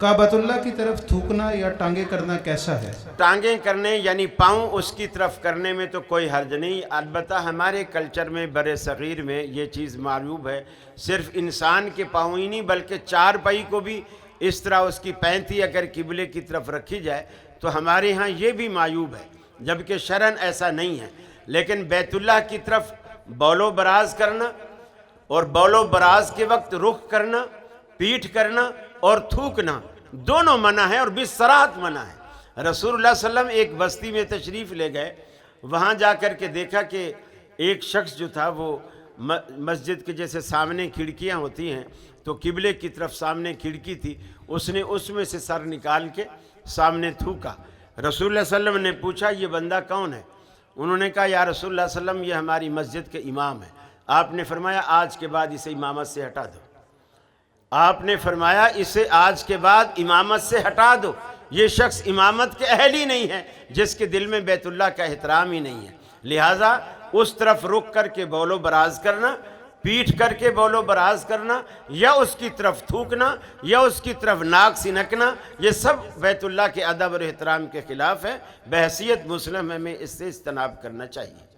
काबतुल्लाह की तरफ थूकना या टांगे करना कैसा है? टांगे करने यानी पाँव उसकी तरफ करने में तो कोई हर्ज नहीं। अलबत्ता हमारे कल्चर में बड़े सग़ीर में ये चीज़ मालूम है, सिर्फ इंसान के पाँव ही नहीं बल्कि चार पाई को भी इस तरह उसकी पैंती अगर किबले की तरफ रखी जाए तो हमारे यहाँ ये भी मायूब है, जबकि शरन ऐसा नहीं है। लेकिन बैतुल्लाह की तरफ बौलो बराज करना और बौलो बराज के वक्त रुख करना, पीठ करना और थूकना दोनों मना है और बिसरात मना है। रसूलुल्लाह सल्लल्लाहु अलैहि वसल्लम एक बस्ती में तशरीफ़ ले गए, वहाँ जा कर के देखा कि एक शख्स जो था वो मस्जिद के जैसे सामने खिड़कियाँ होती हैं तो किबले की तरफ सामने खिड़की थी, उसने उसमें से सर निकाल के सामने थूका। रसूलुल्लाह सल्लल्लाहु अलैहि वसल्लम ने पूछा ये बंदा कौन है? उन्होंने कहा या रसूलुल्लाह सल्लल्लाहु अलैहि वसल्लम ये हमारी मस्जिद के इमाम है। आपने फरमाया आज के बाद इसे इमामत से हटा दो। आपने फरमाया इसे आज के बाद इमामत से हटा दो, ये शख्स इमामत के अहल ही नहीं है, जिसके दिल में बैतुल्लाह का एहतराम ही नहीं है। लिहाजा उस तरफ रुक करके बौलो बराज करना, पीठ करके बौलो बराज करना या उसकी तरफ थूकना या उसकी तरफ नाक सिनकना, ये सब बैतुल्लाह के अदब और एहतराम के ख़िलाफ़ है। बहैसियत मुस्लिम हमें इससे इज्तनाब करना चाहिए।